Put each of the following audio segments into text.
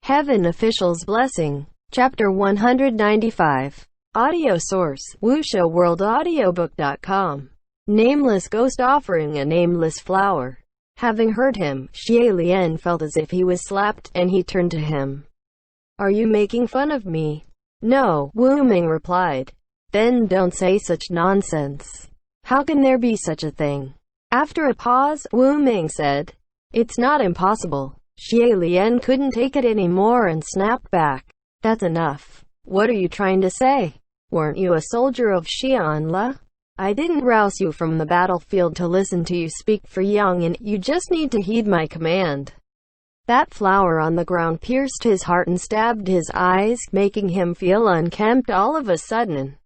Heaven Official's Blessing. Chapter 195. Audio source: wuxia-world-audiobook.com. Nameless ghost offering a nameless flower. Having heard him, Xie Lian felt as if he was slapped, and he turned to him. "Are you making fun of me?" "No," Wu Ming replied. "Then don't say such nonsense. How can there be such a thing?" After a pause, Wu Ming said, "It's not impossible." Xie Lian couldn't take it anymore and snapped back. "That's enough. What are you trying to say? Weren't you a soldier of Xianle? I didn't rouse you from the battlefield to listen to you speak for Yang, and you just need to heed my command." That flower on the ground pierced his heart and stabbed his eyes, making him feel unkempt all of a sudden.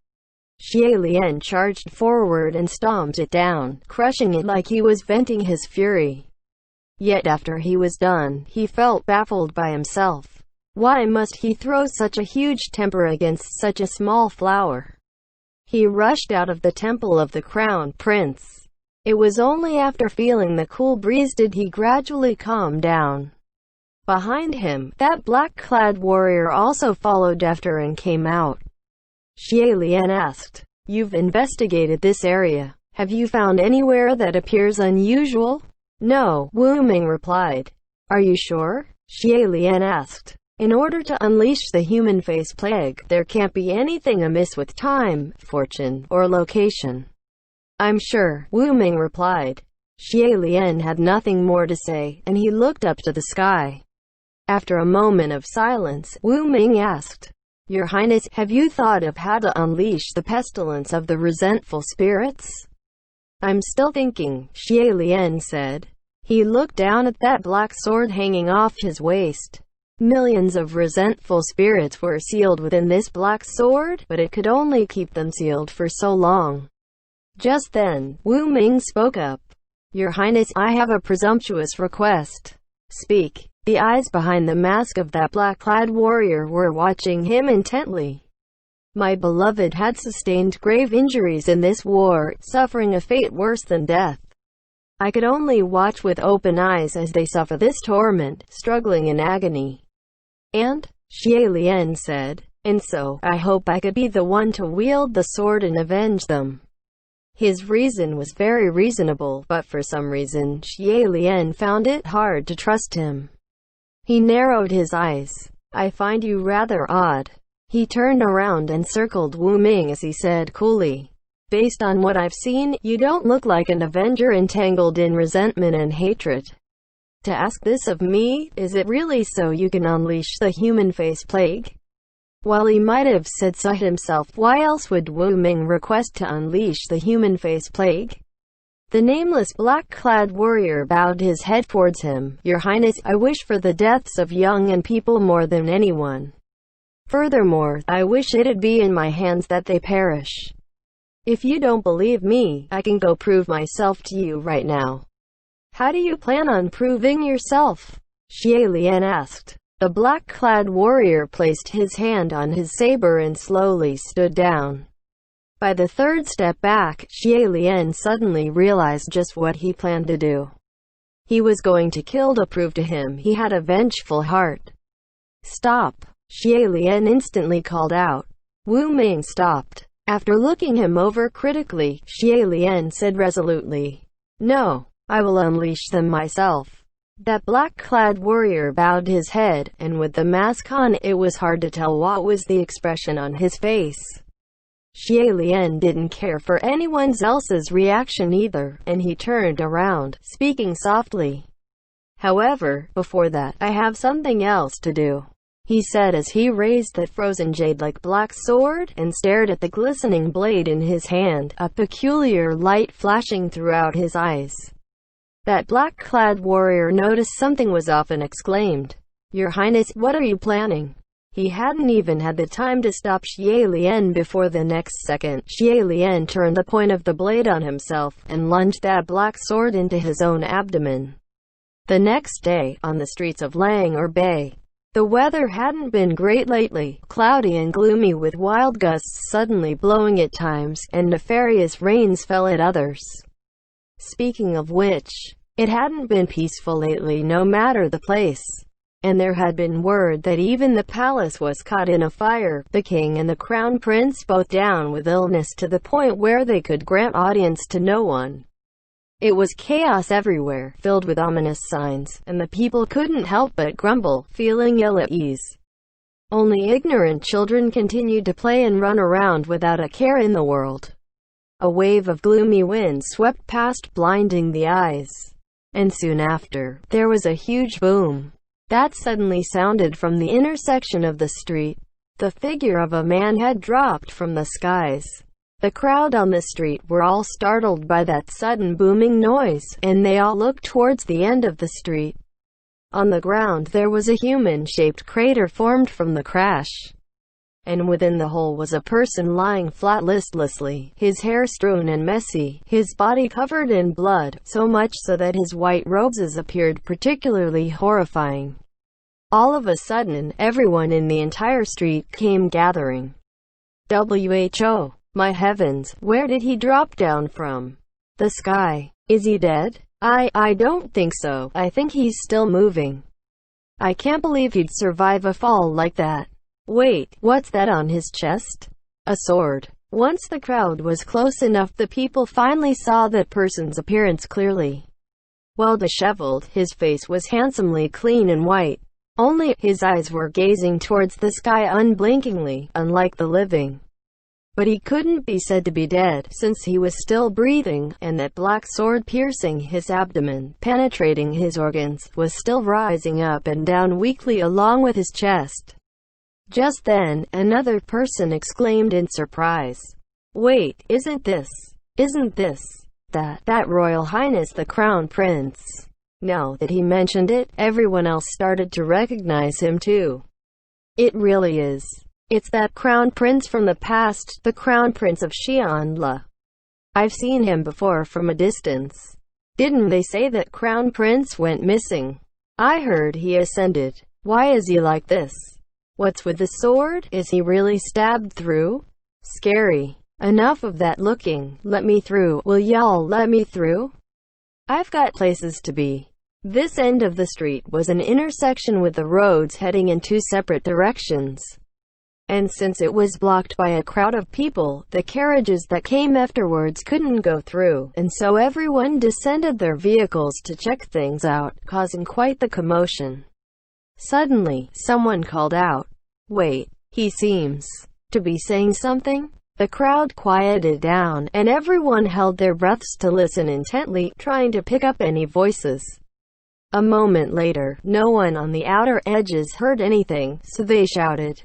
Xie Lian charged forward and stomped it down, crushing it like he was venting his fury. Yet after he was done, he felt baffled by himself. Why must he throw such a huge temper against such a small flower? He rushed out of the temple of the Crown Prince. It was only after feeling the cool breeze did he gradually calm down. Behind him, that black-clad warrior also followed after and came out. Xie Lian asked, "You've investigated this area. Have you found anywhere that appears unusual?" "No," Wu Ming replied. "Are you sure?" Xie Lian asked. "In order to unleash the human face plague, there can't be anything amiss with time, fortune, or location." "I'm sure," Wu Ming replied. Xie Lian had nothing more to say, and he looked up to the sky. After a moment of silence, Wu Ming asked, "Your Highness, have you thought of how to unleash the pestilence of the resentful spirits?" "I'm still thinking," Xie Lian said. He looked down at that black sword hanging off his waist. Millions of resentful spirits were sealed within this black sword, but it could only keep them sealed for so long. Just then, Wu Ming spoke up. "Your Highness, I have a presumptuous request." "Speak." The eyes behind the mask of that black-clad warrior were watching him intently. "My beloved had sustained grave injuries in this war, suffering a fate worse than death. I could only watch with open eyes as they suffer this torment, struggling in agony." "And?" Xie Lian said. "And so, I hope I could be the one to wield the sword and avenge them." His reason was very reasonable, but for some reason, Xie Lian found it hard to trust him. He narrowed his eyes. "I find you rather odd." He turned around and circled Wu Ming as he said coolly, "Based on what I've seen, you don't look like an avenger entangled in resentment and hatred. To ask this of me, is it really so you can unleash the human face plague?" While he might have said so himself, why else would Wu Ming request to unleash the human face plague? The nameless black-clad warrior bowed his head towards him. "Your Highness, I wish for the deaths of young and people more than anyone. Furthermore, I wish it'd be in my hands that they perish. If you don't believe me, I can go prove myself to you right now." "How do you plan on proving yourself?" Xie Lian asked. The black-clad warrior placed his hand on his saber and slowly stood down. By the third step back, Xie Lian suddenly realized just what he planned to do. He was going to kill to prove to him he had a vengeful heart. "Stop!" Xie Lian instantly called out. Wu Ming stopped. After looking him over critically, Xie Lian said resolutely, "No, I will unleash them myself." That black-clad warrior bowed his head, and with the mask on, it was hard to tell what was the expression on his face. Xie Lian didn't care for anyone else's reaction either, and he turned around, speaking softly. "However, before that, I have something else to do," he said as he raised that frozen jade-like black sword, and stared at the glistening blade in his hand, a peculiar light flashing throughout his eyes. That black-clad warrior noticed something was off and exclaimed, "Your Highness, what are you planning?" He hadn't even had the time to stop Xie Lian before the next second, Xie Lian turned the point of the blade on himself, and lunged that black sword into his own abdomen. The next day, on the streets of Lang'er Bay, the weather hadn't been great lately, cloudy and gloomy with wild gusts suddenly blowing at times, and nefarious rains fell at others. Speaking of which, it hadn't been peaceful lately no matter the place. and there had been word that even the palace was caught in a fire, the king and the crown prince both down with illness to the point where they could grant audience to no one. It was chaos everywhere, filled with ominous signs, and the people couldn't help but grumble, feeling ill at ease. Only ignorant children continued to play and run around without a care in the world. A wave of gloomy wind swept past, blinding the eyes. And soon after, there was a huge boom that suddenly sounded from the intersection of the street. The figure of a man had dropped from the skies. The crowd on the street were all startled by that sudden booming noise, and they all looked towards the end of the street. On the ground there was a human-shaped crater formed from the crash, and within the hole was a person lying flat listlessly, his hair strewn and messy, his body covered in blood, so much so that his white robes appeared particularly horrifying. All of a sudden, everyone in the entire street came gathering. "Who? My heavens, where did he drop down from? The sky. Is he dead? I don't think so. I think he's still moving. I can't believe he'd survive a fall like that. Wait, what's that on his chest? A sword." Once the crowd was close enough, the people finally saw that person's appearance clearly. Well disheveled, his face was handsomely clean and white. Only, his eyes were gazing towards the sky unblinkingly, unlike the living. But he couldn't be said to be dead, since he was still breathing, and that black sword piercing his abdomen, penetrating his organs, was still rising up and down weakly along with his chest. Just then, another person exclaimed in surprise, "Wait, isn't this that Royal Highness the Crown Prince?" Now that he mentioned it, everyone else started to recognize him too. "It really is. It's that Crown Prince from the past, the Crown Prince of Xianla. I've seen him before from a distance. Didn't they say that Crown Prince went missing? I heard he ascended. Why is he like this? What's with the sword? Is he really stabbed through? Scary. Enough of that looking. Let me through. Will y'all let me through? I've got places to be." This end of the street was an intersection with the roads heading in two separate directions. And since it was blocked by a crowd of people, the carriages that came afterwards couldn't go through, and so everyone descended their vehicles to check things out, causing quite the commotion. Suddenly, someone called out, "Wait, he seems to be saying something." The crowd quieted down, and everyone held their breaths to listen intently, trying to pick up any voices. A moment later, no one on the outer edges heard anything, so they shouted,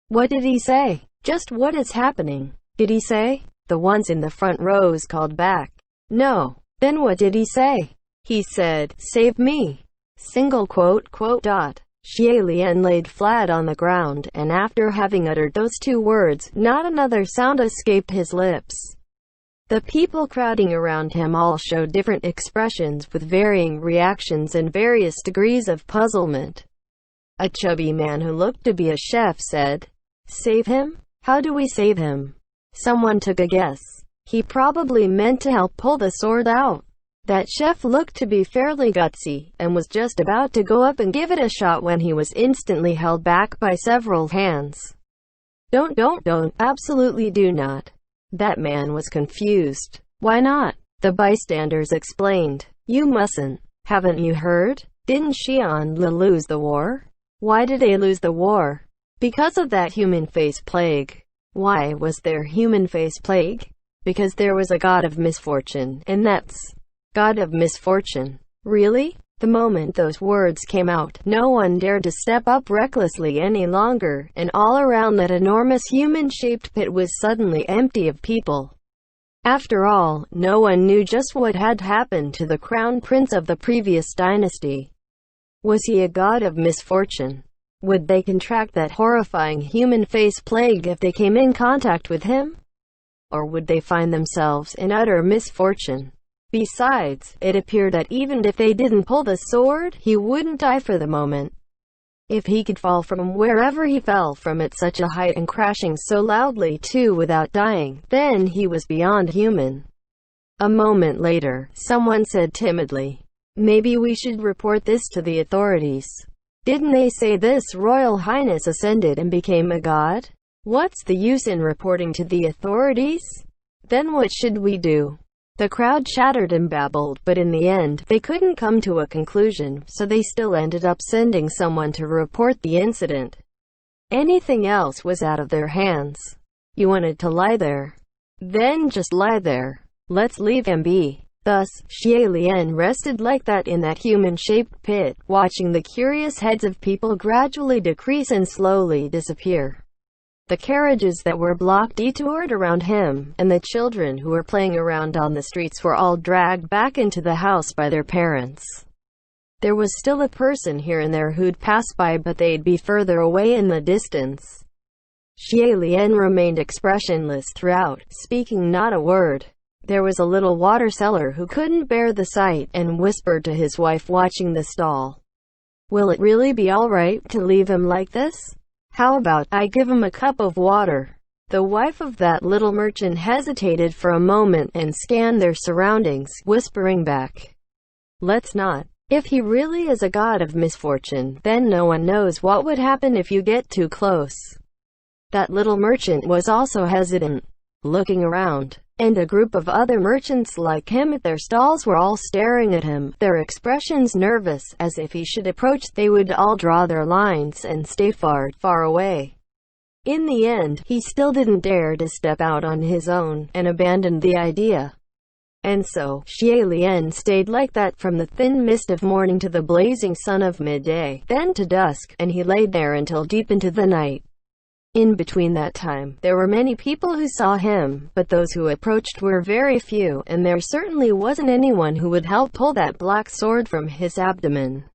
"What did he say? Just what is happening? Did he say?" The ones in the front rows called back, "No." "Then what did he say?" "He said, 'Save me.'" Single quote, quote dot. Xie Lian laid flat on the ground, and after having uttered those two words, not another sound escaped his lips. The people crowding around him all showed different expressions with varying reactions and various degrees of puzzlement. A chubby man who looked to be a chef said, "Save him? How do we save him?" Someone took a guess. "He probably meant to help pull the sword out." That chef looked to be fairly gutsy, and was just about to go up and give it a shot when he was instantly held back by several hands. Don't, absolutely do not." That man was confused. "Why not?" The bystanders explained. "You mustn't. Haven't you heard? Didn't Xianla lose the war?" "Why did they lose the war?" "Because of that human face plague." "Why was there human face plague?" "Because there was a god of misfortune, and that's god of misfortune." "Really?" The moment those words came out, no one dared to step up recklessly any longer, and all around that enormous human-shaped pit was suddenly empty of people. After all, no one knew just what had happened to the crown prince of the previous dynasty. Was he a god of misfortune? Would they contract that horrifying human face plague if they came in contact with him? Or would they find themselves in utter misfortune? Besides, it appeared that even if they didn't pull the sword, he wouldn't die for the moment. If he could fall from wherever he fell from at such a height and crashing so loudly too without dying, then he was beyond human. A moment later, someone said timidly, "Maybe we should report this to the authorities." Didn't they say this Royal Highness ascended and became a god? What's the use in reporting to the authorities? Then what should we do? The crowd chattered and babbled, but in the end, they couldn't come to a conclusion, so they still ended up sending someone to report the incident. Anything else was out of their hands. You wanted to lie there? Then just lie there. Let's leave him be. Thus, Xie Lian rested like that in that human-shaped pit, watching the curious heads of people gradually decrease and slowly disappear. The carriages that were blocked detoured around him, and the children who were playing around on the streets were all dragged back into the house by their parents. There was still a person here and there who'd pass by, but they'd be further away in the distance. Xie Lian remained expressionless throughout, speaking not a word. There was a little water seller who couldn't bear the sight, and whispered to his wife watching the stall, "Will it really be all right to leave him like this? How about I give him a cup of water?" The wife of that little merchant hesitated for a moment and scanned their surroundings, whispering back, "Let's not. If he really is a god of misfortune, then no one knows what would happen if you get too close." That little merchant was also hesitant, looking around, and a group of other merchants like him at their stalls were all staring at him, their expressions nervous, as if he should approach, they would all draw their lines and stay far, far away. In the end, he still didn't dare to step out on his own, and abandoned the idea. And so, Xie Lian stayed like that from the thin mist of morning to the blazing sun of midday, then to dusk, and he lay there until deep into the night. In between that time, there were many people who saw him, but those who approached were very few, and there certainly wasn't anyone who would help pull that black sword from his abdomen.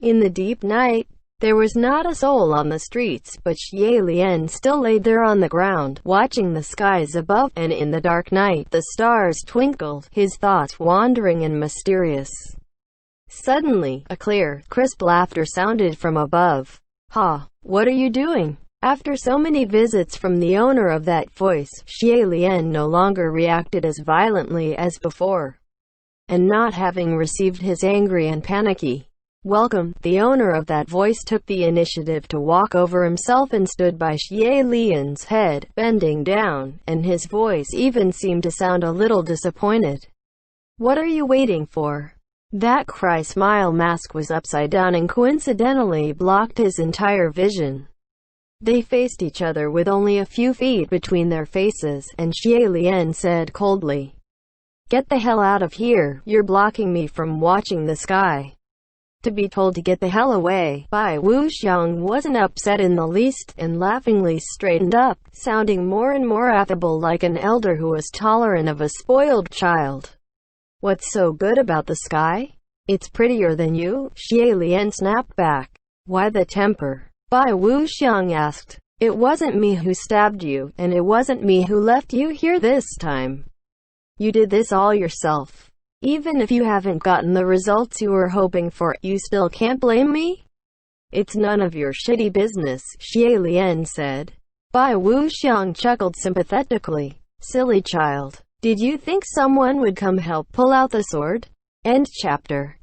In the deep night, there was not a soul on the streets, but Xie Lian still lay there on the ground, watching the skies above, and in the dark night, the stars twinkled, his thoughts wandering and mysterious. Suddenly, a clear, crisp laughter sounded from above. "Ha! What are you doing?" After so many visits from the owner of that voice, Xie Lian no longer reacted as violently as before. And not having received his angry and panicky welcome, the owner of that voice took the initiative to walk over himself and stood by Xie Lian's head, bending down, and his voice even seemed to sound a little disappointed. "What are you waiting for?" That cry smile mask was upside down and coincidentally blocked his entire vision. They faced each other with only a few feet between their faces, and Xie Lian said coldly, "Get the hell out of here, you're blocking me from watching the sky." To be told to get the hell away, Bai Wuxiang wasn't upset in the least, and laughingly straightened up, sounding more and more affable like an elder who was tolerant of a spoiled child. "What's so good about the sky? It's prettier than you," Xie Lian snapped back. "Why the temper?" Bai Wuxiang asked. "It wasn't me who stabbed you, and it wasn't me who left you here this time. You did this all yourself. Even if you haven't gotten the results you were hoping for, you still can't blame me?" "It's none of your shitty business," Xie Lian said. Bai Wuxiang chuckled sympathetically. "Silly child. Did you think someone would come help pull out the sword?" End chapter.